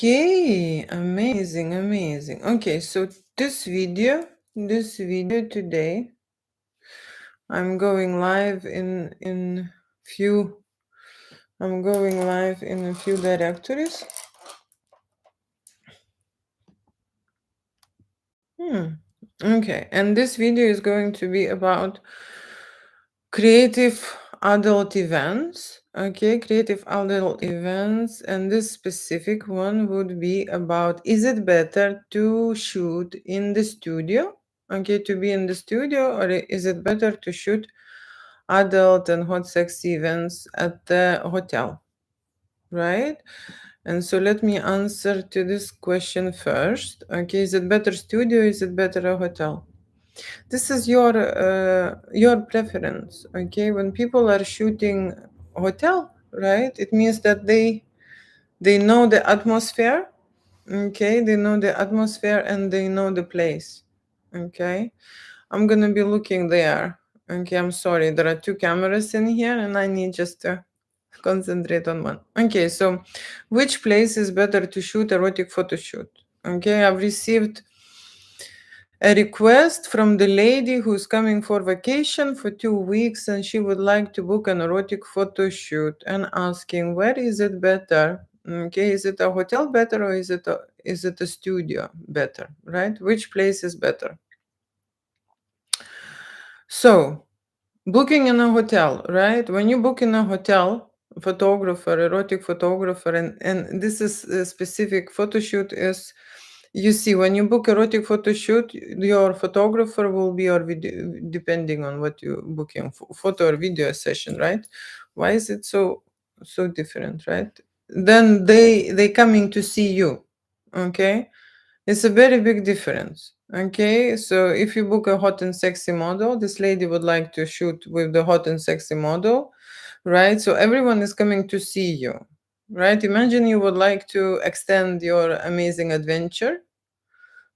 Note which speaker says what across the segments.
Speaker 1: Okay, amazing. Okay, so this video today, I'm going live in few. I'm going live in a few directories. Okay, and this video is going to be about creative adult events. Okay, creative adult events, and this specific one would be about, is it better to shoot in the studio? Okay, to be in the studio, or is it better to shoot adult and hot sexy events at the hotel? Right? And so let me answer to this question first. Okay, is it better studio? Is it better a hotel? This is your preference. Okay, when people are shooting hotel, right, it means that they know the atmosphere. Okay, they know the atmosphere and they know the place. Okay, I'm gonna be looking there. Okay, I'm sorry, there are two cameras in here and I need just to concentrate on one. Okay, so which place is better to shoot erotic photo shoot? Okay, I've received a request from the lady who's coming for vacation for 2 weeks and she would like to book an erotic photo shoot and asking, where is it better? Okay, is it a hotel better, or is it a studio better? Right, which place is better? So booking in a hotel, right? When you book in a hotel, photographer, erotic photographer, and this is a specific photo shoot is, you see, when you book erotic photo shoot, your photographer will be your video, depending on what you booking, photo or video session, right? Why is it so different, right? Then they coming to see you, okay? It's a very big difference. Okay, so if you book a hot and sexy model, this lady would like to shoot with the hot and sexy model, right? So everyone is coming to see you, right? Imagine you would like to extend your amazing adventure,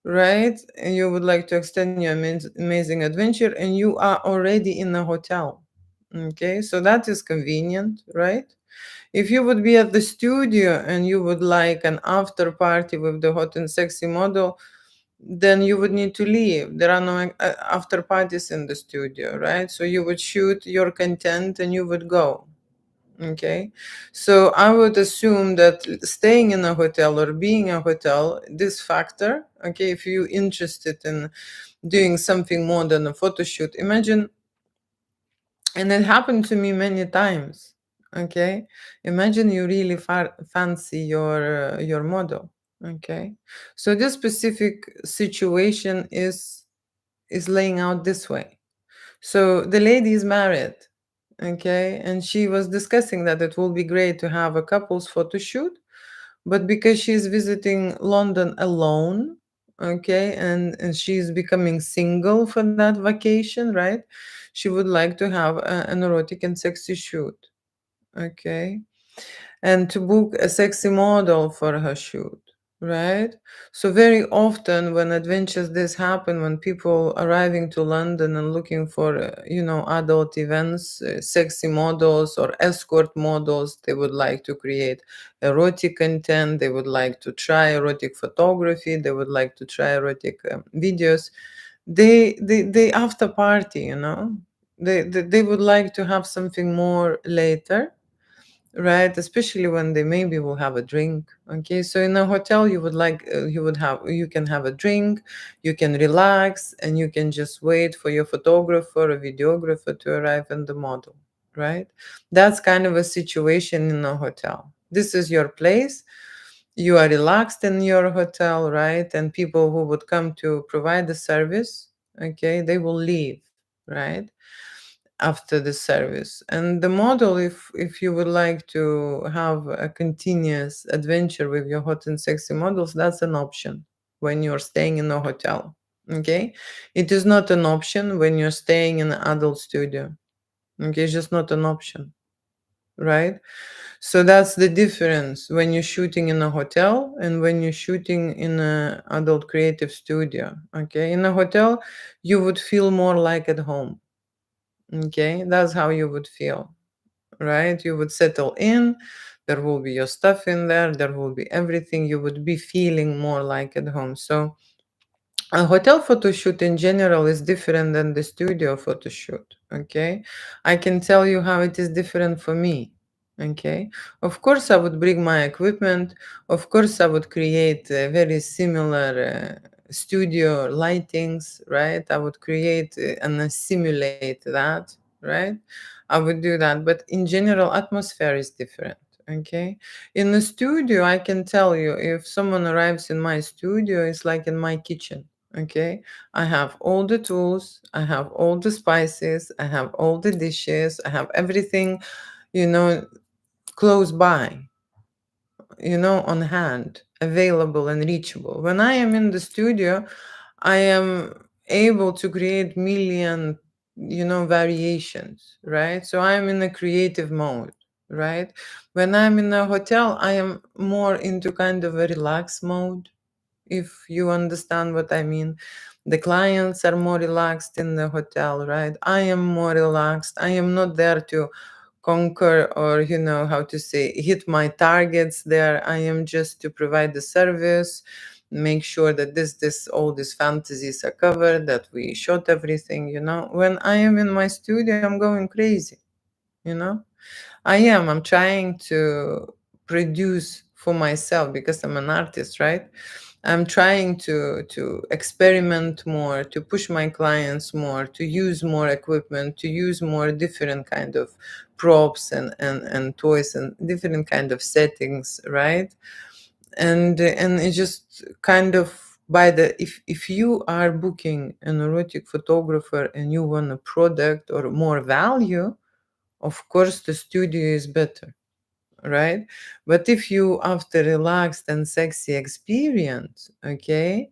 Speaker 1: right? And you would like to extend your amazing adventure, and you are already in a hotel. Okay, so that is convenient, right? If you would be at the studio and you would like an after party with the hot and sexy model, then you would need to leave. There are no after parties in the studio, right? So you would shoot your content and you would go. Okay. So I would assume that staying in a hotel or being a hotel, this factor, okay, if you're interested in doing something more than a photo shoot, imagine, and it happened to me many times. Okay, imagine you really fancy your model. Okay, so this specific situation is laying out this way. So the lady is married, okay, and she was discussing that it will be great to have a couple's photo shoot, but because she's visiting London alone, okay, and she's becoming single for that vacation, right? She would like to have an erotic and sexy shoot, okay, and to book a sexy model for her shoot, right? So very often when adventures this happen, when people arriving to London and looking for adult events, sexy models or escort models, they would like to create erotic content, they would like to try erotic photography, they would like to try erotic videos. They after party, they would like to have something more later, right? Especially when they maybe will have a drink. Okay, so in a hotel you would like you can have a drink, you can relax, and you can just wait for your photographer or videographer to arrive and the model, right? That's kind of a situation in a hotel. This is your place, you are relaxed in your hotel, right? And people who would come to provide the service, okay, they will leave, right, after the service. And the model, if you would like to have a continuous adventure with your hot and sexy models, that's an option when you're staying in a hotel. Okay, it is not an option when you're staying in an adult studio. Okay, it's just not an option, right? So that's the difference when you're shooting in a hotel and when you're shooting in an adult creative studio. Okay, in a hotel you would feel more like at home. Okay, that's how you would feel, right? You would settle in. There will be your stuff in there. There will be everything. You would be feeling more like at home. So a hotel photo shoot in general is different than the studio photo shoot. Okay. I can tell you how it is different for me. Okay. Of course, I would bring my equipment. Of course, I would create very similar studio lightings, right? I would create and simulate that, right? I would do that. But in general, atmosphere is different. Okay. In the studio, I can tell you if someone arrives in my studio, it's like in my kitchen. Okay, I have all the tools, I have all the spices, I have all the dishes, I have everything, you know, close by, on hand, available and reachable. When I am in the studio, I am able to create million, variations, right? So I'm in a creative mode, right? When I'm in a hotel, I am more into kind of a relaxed mode, if you understand what I mean. The clients are more relaxed in the hotel, right? I am more relaxed. I am not there to conquer or, how to say, hit my targets there. I am just to provide the service, make sure that all these fantasies are covered, that we shot everything. When I am in my studio, I'm going crazy, you know? I'm trying to produce for myself because I'm an artist, right? I'm trying to experiment more, to push my clients more, to use more equipment, to use more different kind of props and toys and different kind of settings, right? And it just kind of by the if you are booking an erotic photographer and you want a product or more value, of course the studio is better, right? But if you after relaxed and sexy experience, okay,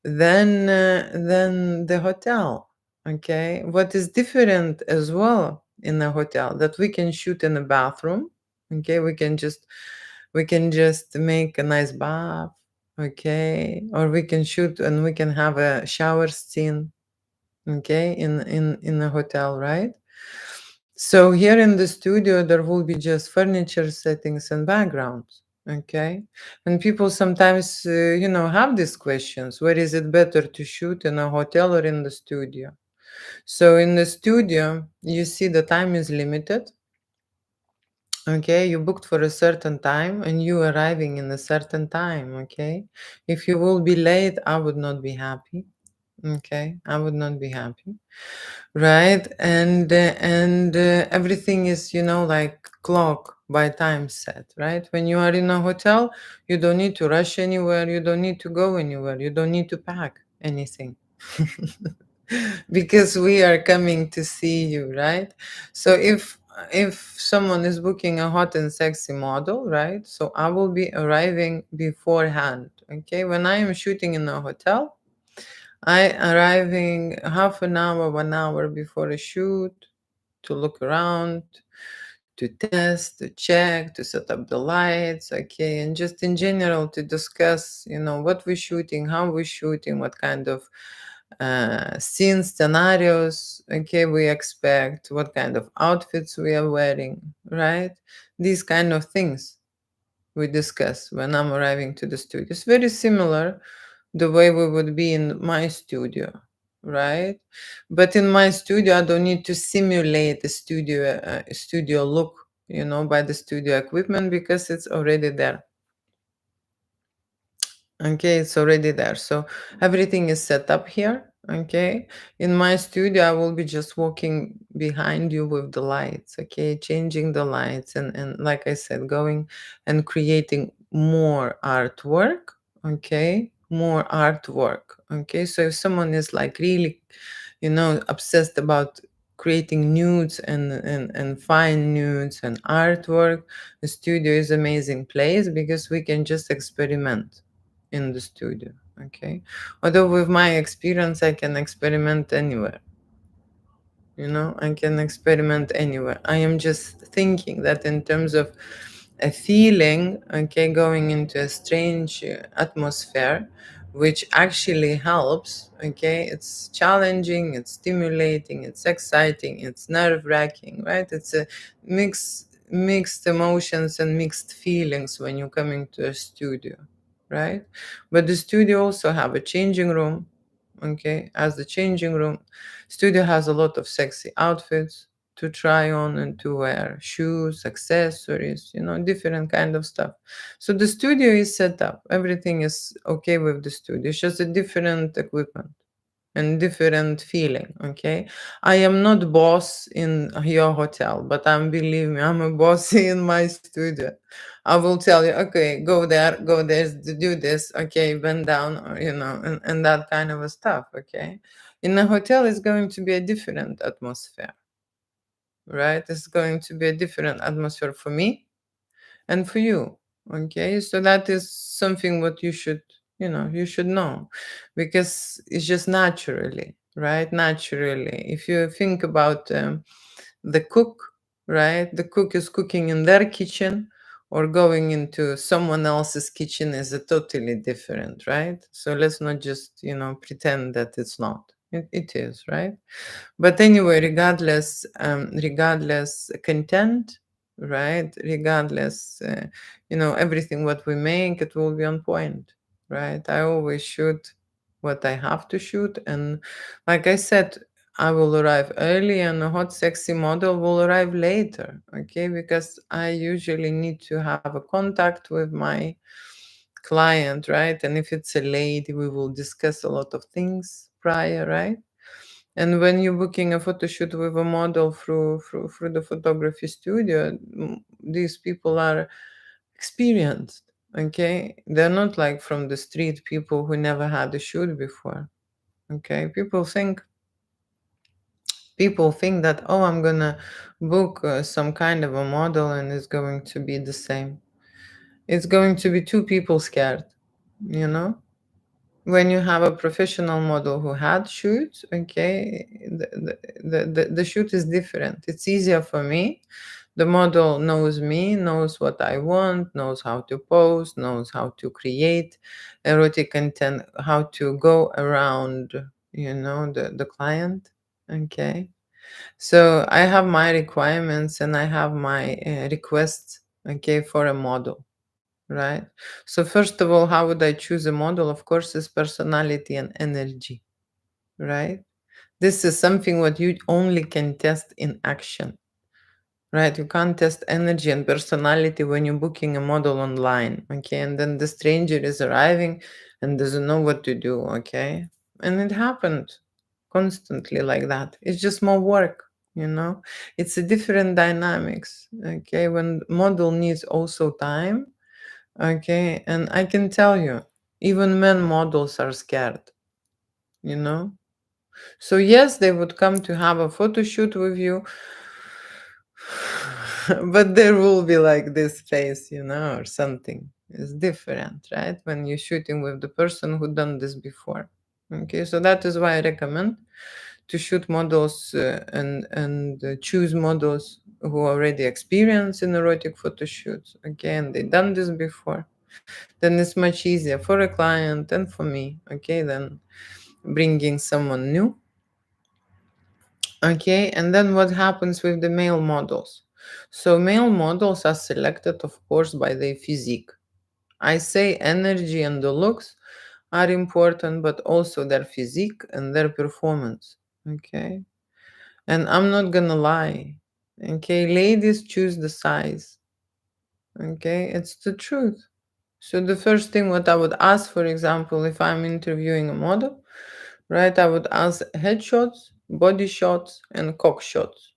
Speaker 1: then the hotel, okay. What is different as well in a hotel, that we can shoot in a bathroom, okay, we can just make a nice bath, okay, or we can shoot and we can have a shower scene, okay, in a hotel, right? So here in the studio, there will be just furniture settings and backgrounds. Okay. And people sometimes, have these questions. Where is it better to shoot, in a hotel or in the studio? So in the studio, you see the time is limited. Okay. You booked for a certain time and you arriving in a certain time. Okay. If you will be late, I would not be happy. Okay. I would not be happy. Right, and everything is, like clock by time set, right? When you are in a hotel, you don't need to rush anywhere, you don't need to go anywhere, you don't need to pack anything. Because we are coming to see you, right? So if someone is booking a hot and sexy model, right, so I will be arriving beforehand. Okay, when I am shooting in a hotel, I arriving half an hour, 1 hour before a shoot, to look around, to test, to check, to set up the lights, okay, and just in general to discuss, what we're shooting, how we're shooting, what kind of scene scenarios, okay, we expect, what kind of outfits we are wearing, right? These kind of things we discuss when I'm arriving to the studio. It's very similar the way we would be in my studio, right? But in my studio, I don't need to simulate the studio look, by the studio equipment, because it's already there. Okay, it's already there. So everything is set up here. Okay. In my studio, I will be just walking behind you with the lights. Okay. Changing the lights and like I said, going and creating more artwork. Okay. More artwork. Okay. So if someone is like really, obsessed about creating nudes and fine nudes and artwork, the studio is amazing place because we can just experiment in the studio. Okay, although with my experience I can experiment anywhere, I can experiment anywhere. I am just thinking that in terms of a feeling, okay, going into a strange atmosphere, which actually helps. Okay, it's challenging, it's stimulating, it's exciting, it's nerve-wracking, right? It's a mix mixed emotions and mixed feelings when you're coming to a studio, right? But the studio also have a changing room, okay? As the changing room, studio has a lot of sexy outfits to try on and to wear, shoes, accessories, different kind of stuff. So the studio is set up. Everything is okay with the studio. It's just a different equipment and different feeling. Okay, I am not boss in your hotel, but believe me, I'm a boss in my studio. I will tell you, okay, go there, do this, okay, bend down, or and that kind of a stuff. Okay, in a hotel is going to be a different atmosphere, right? It's going to be a different atmosphere for me and for you. Okay, so that is something what you should know, because it's just naturally, right? Naturally, if you think about the cook, right? The cook is cooking in their kitchen or going into someone else's kitchen is a totally different, right? So let's not just pretend that it's not. It is, right? But anyway, regardless content, right? Regardless, everything what we make, it will be on point, right? I always shoot what I have to shoot, and like I said, I will arrive early, and a hot, sexy model will arrive later, okay? Because I usually need to have a contact with my client, right? And if it's a lady, we will discuss a lot of things prior, right? And when you're booking a photo shoot with a model through the photography studio, these people are experienced. Okay, they're not like from the street people who never had a shoot before. Okay, people think that, oh, I'm gonna book some kind of a model and it's going to be the same. It's going to be two people scared. You know, when you have a professional model who had shoots, okay, the shoot is different. It's easier for me. The model knows me, knows what I want, knows how to pose, knows how to create erotic content, how to go around, the client. Okay, so I have my requirements and I have my requests, okay, for a model, right? So first of all, how would I choose a model? Of course, is personality and energy, right? This is something what you only can test in action, right? You can't test energy and personality when you're booking a model online, okay? And then the stranger is arriving and doesn't know what to do, okay? And it happened constantly like that. It's just more work, you know? It's a different dynamics, okay? When model needs also time. Okay, and I can tell you, even men models are scared, you know? So, yes, they would come to have a photo shoot with you, but there will be like this face, or something. It's different, right? When you're shooting with the person who done this before. Okay, so that is why I recommend to shoot models and choose models who already experience in erotic photo shoots. Okay, and they done this before. Then it's much easier for a client and for me, okay, than bringing someone new. Okay, and then what happens with the male models? So male models are selected, of course, by their physique. I say energy and the looks are important, but also their physique and their performance. Okay, and I'm not gonna lie. Okay, ladies choose the size. Okay, it's the truth. So the first thing what I would ask, for example, if I'm interviewing a model, right, I would ask headshots, body shots, and cock shots.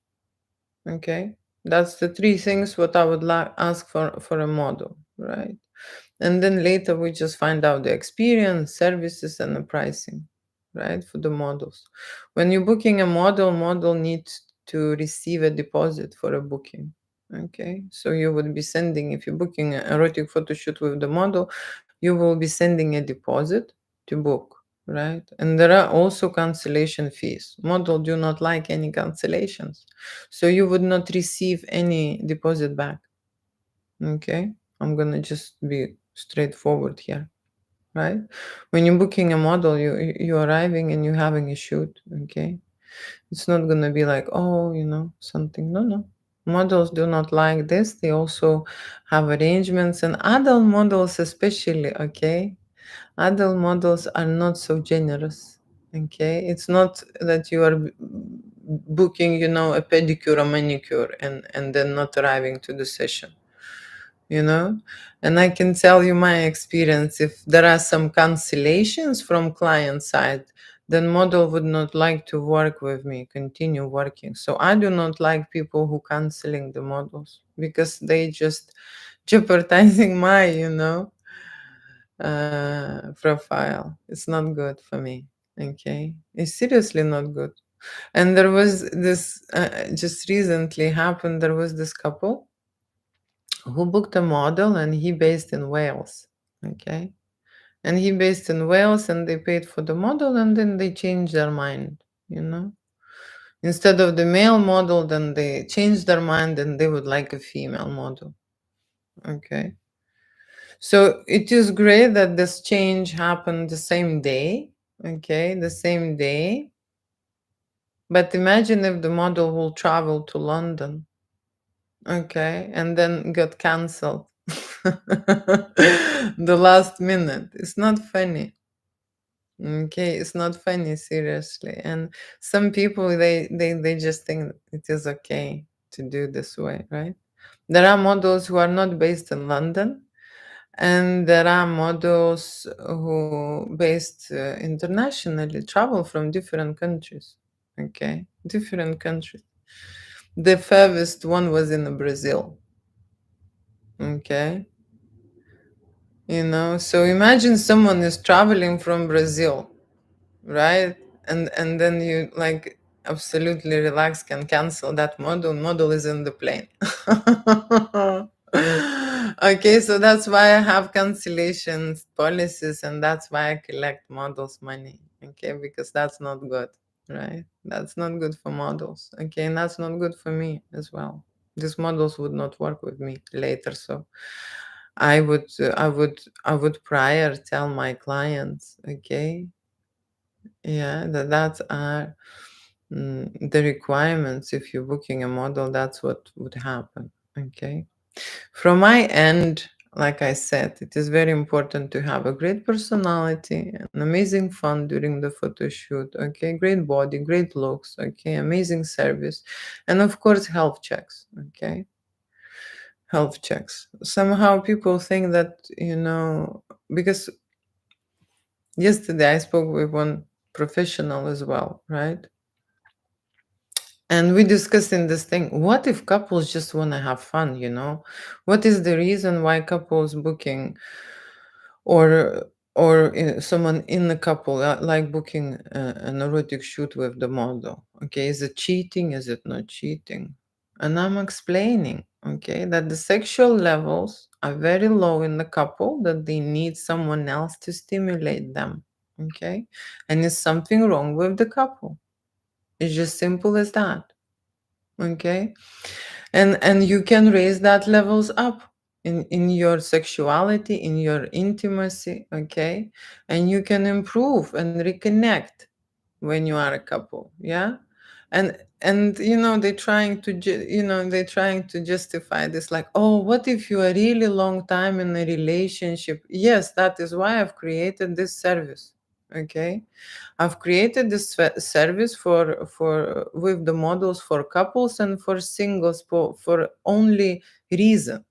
Speaker 1: Okay, that's the three things what I would ask for a model, right? And then later we just find out the experience, services, and the pricing, right, for the models. When you're booking a model needs to receive a deposit for a booking. Okay, so you would be sending, if you're booking an erotic photo shoot with the model, you will be sending a deposit to book, right? And there are also cancellation fees. Model do not like any cancellations, so you would not receive any deposit back. Okay, I'm gonna just be straightforward here, right? When you're booking a model, you're arriving and you're having a shoot. Okay, it's not gonna be like, oh, something. No, no. Models do not like this. They also have arrangements, and adult models especially, okay? Adult models are not so generous, okay? It's not that you are booking, a pedicure or manicure and then not arriving to the session, you know? And I can tell you my experience. If there are some cancellations from client side, then model would not like to work with me, continue working. So I do not like people who canceling the models because they just jeopardizing my, profile. It's not good for me. Okay, it's seriously not good. And there was this just recently happened. There was this couple who booked a model, and he based in Wales. Okay, and he based in Wales, and they paid for the model, and then they changed their mind. You know, instead of the male model, then they changed their mind, and they would like a female model. Okay. So it is great that this change happened the same day, okay, the same day. But imagine if the model will travel to London, okay, and then got cancelled the last minute. It's not funny. Okay, it's not funny, seriously. And some people they just think it is okay to do this way, right? There are models who are not based in London, and there are models who based internationally, travel from different countries. Okay, different countries. The furthest one was in Brazil. Okay, so imagine someone is traveling from Brazil, right? And then you like absolutely relax, can cancel that model is in the plane. Okay, so that's why I have cancellations policies, and that's why I collect models money. Okay, because that's not good, right? That's not good for models. Okay, and that's not good for me as well. These models would not work with me later, so I would prior tell my clients, okay, yeah, that are the requirements. If you're booking a model, that's what would happen. Okay. From my end, like I said, it is very important to have a great personality, an amazing fun during the photo shoot. Okay. Great body, great looks. Okay. Amazing service. And of course, health checks. Okay. Health checks. Somehow people think that, because yesterday I spoke with one professional as well, right? And we discussed in this thing, what if couples just want to have fun, What is the reason why couples booking or someone in the couple like booking an erotic shoot with the model? Okay, is it cheating? Is it not cheating? And I'm explaining, okay, that the sexual levels are very low in the couple, that they need someone else to stimulate them, okay? And it's something wrong with the couple. It's just simple as that. Okay, and you can raise that levels up in your sexuality, in your intimacy. Okay, and you can improve and reconnect when you are a couple. Yeah, and they're trying to justify this, like, oh, what if you are really long time in a relationship? Yes, that is why I've created this service. Okay, I've created this service for with the models for couples and for singles, for only reason,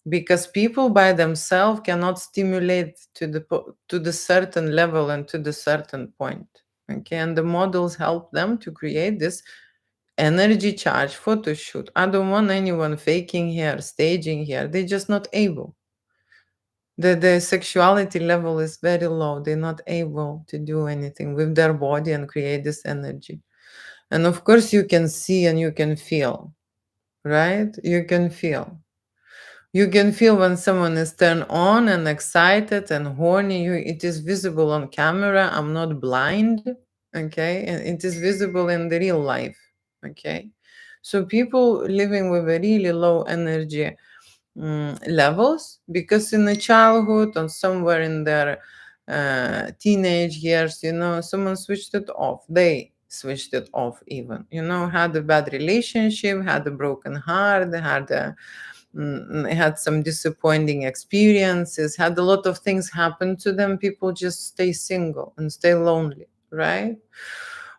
Speaker 1: because people by themselves cannot stimulate to the certain level and to the certain point. Okay, and the models help them to create this energy charge photo shoot. I don't want anyone faking here, staging here. They're just not able. The sexuality level is very low. They're not able to do anything with their body and create this energy. And of course, you can see and you can feel, right? You can feel. You can feel when someone is turned on and excited and horny. It is visible on camera. I'm not blind, okay? And it is visible in the real life, okay? So people living with a really low energy levels, because in the childhood or somewhere in their teenage years, someone switched it off. They switched it off even. Had a bad relationship, had a broken heart, had some disappointing experiences, had a lot of things happen to them. People just stay single and stay lonely, right?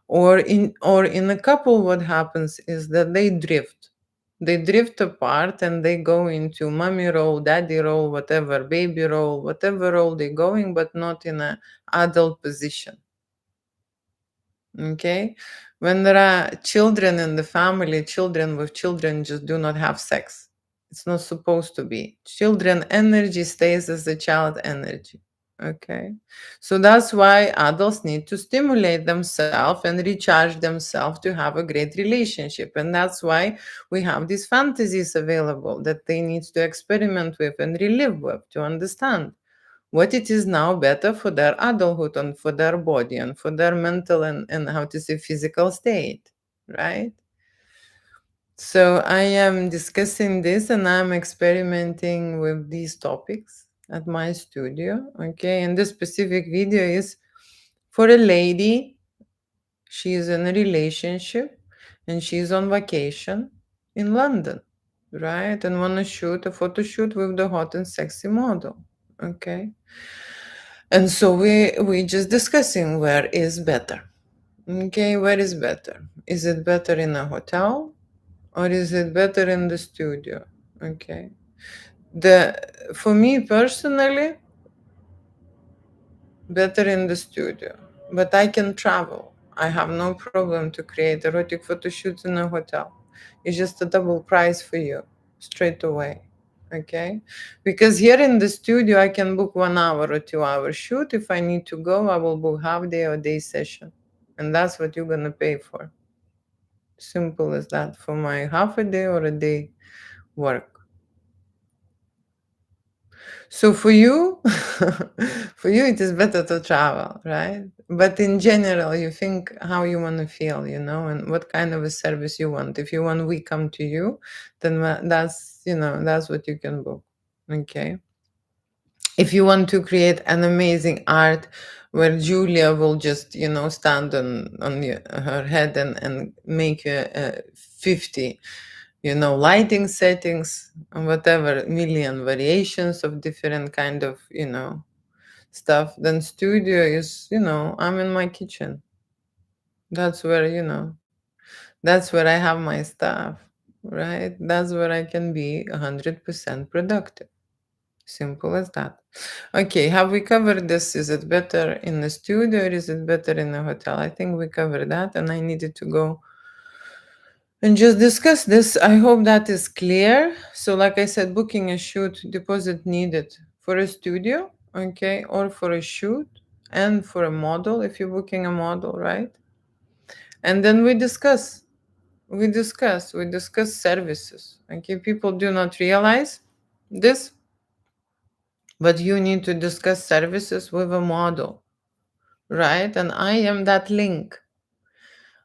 Speaker 1: Or in a couple, what happens is that they drift apart and they go into mommy role, daddy role, whatever, baby role, whatever role they're going, but not in a adult position. Okay? When there are children in the family, children with children just do not have sex. It's not supposed to be. Children energy stays as the child energy. Okay? So that's why adults need to stimulate themselves and recharge themselves to have a great relationship. And that's why we have these fantasies available that they need to experiment with and relive with to understand what it is now better for their adulthood and for their body and for their mental and how to say physical state, right? So I am discussing this and I'm experimenting with these topics at my studio. Okay, and this specific video is for a lady. She is in a relationship and she's on vacation in London, right? And wanna shoot a photo shoot with the hot and sexy model. Okay. And so we just discussing where is better. Okay, where is better? Is it better in a hotel or is it better in the studio? Okay. The For me personally, better in the studio. But I can travel. I have no problem to create erotic photo shoots in a hotel. It's just a double price for you straight away. Okay? Because here in the studio, I can book 1 hour or 2 hour shoot. If I need to go, I will book half day or day session. And that's what you're going to pay for. Simple as that for my half a day or a day work. So for you, for you, it is better to travel, right? But in general, you think how you want to feel, and what kind of a service you want. If you want we come to you, then that's what you can book. Okay. If you want to create an amazing art where Julia will just, stand on her head and make a 50 lighting settings and whatever million variations of different kind of stuff, then studio is I'm in my kitchen. That's where that's where I have my stuff, right? That's where I can be 100% productive. Simple as that. Okay, have we covered this? Is it better in the studio or is it better in a hotel? I think we covered that and I needed to go and just discuss this. I hope that is clear. So, like I said, booking a shoot, deposit needed for a studio, okay, or for a shoot, and for a model if you're booking a model, right? And then we discuss services. Okay, people do not realize this, but you need to discuss services with a model, right? And I am that link.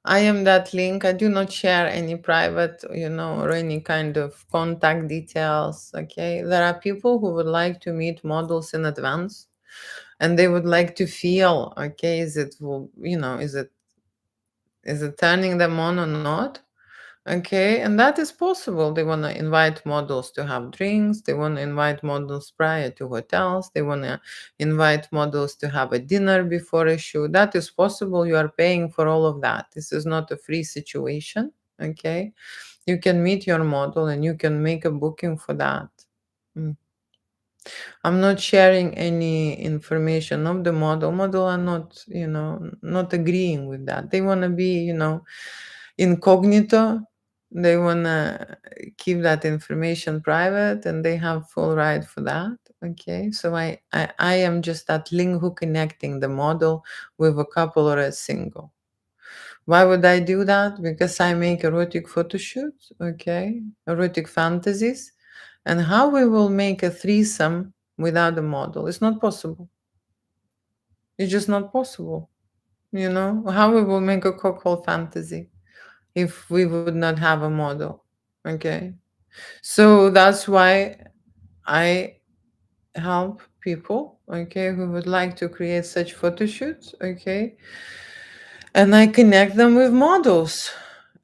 Speaker 1: I am that link. I do not share any private, or any kind of contact details. Okay. There are people who would like to meet models in advance and they would like to feel, okay, is it turning them on or not? Okay, and that is possible. They want to invite models to have drinks. They want to invite models prior to hotels. They want to invite models to have a dinner before a shoot. That is possible. You are paying for all of that. This is not a free situation. Okay, you can meet your model and you can make a booking for that. Mm. I'm not sharing any information of the model. Model are not agreeing with that. They want to be, incognito. They want to keep that information private and they have full right for that. Okay. So I am just that link who connecting the model with a couple or a single. Why would I do that? Because I make erotic photo shoots, okay? Erotic fantasies. And how we will make a threesome without a model? It's not possible. It's just not possible. How we will make a cocktail fantasy if we would not have a model. Okay. So that's why I help people, okay, who would like to create such photo shoots, okay. and I connect them with models.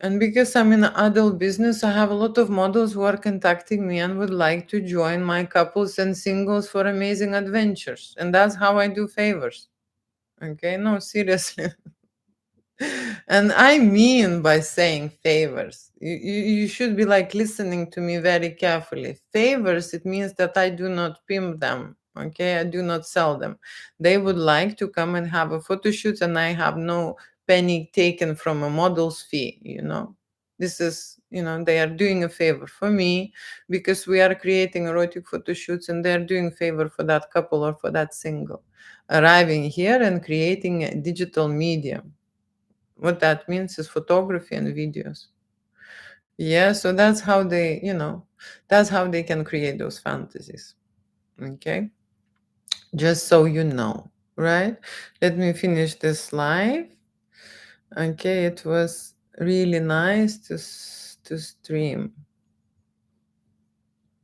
Speaker 1: And because I'm in the adult business, I have a lot of models who are contacting me and would like to join my couples and singles for amazing adventures. And that's how I do favors. Okay, no, seriously. And I mean by saying favors, you should be like listening to me very carefully. Favors, it means that I do not pimp them. Okay, I do not sell them. They would like to come and have a photo shoot, and I have no penny taken from a model's fee. This is, they are doing a favor for me because we are creating erotic photo shoots, and they're doing favor for that couple or for that single arriving here and creating a digital medium. What that means is photography and videos. Yeah, so that's how they can create those fantasies. Okay, just so you know, right? Let me finish this live. Okay, it was really nice to stream.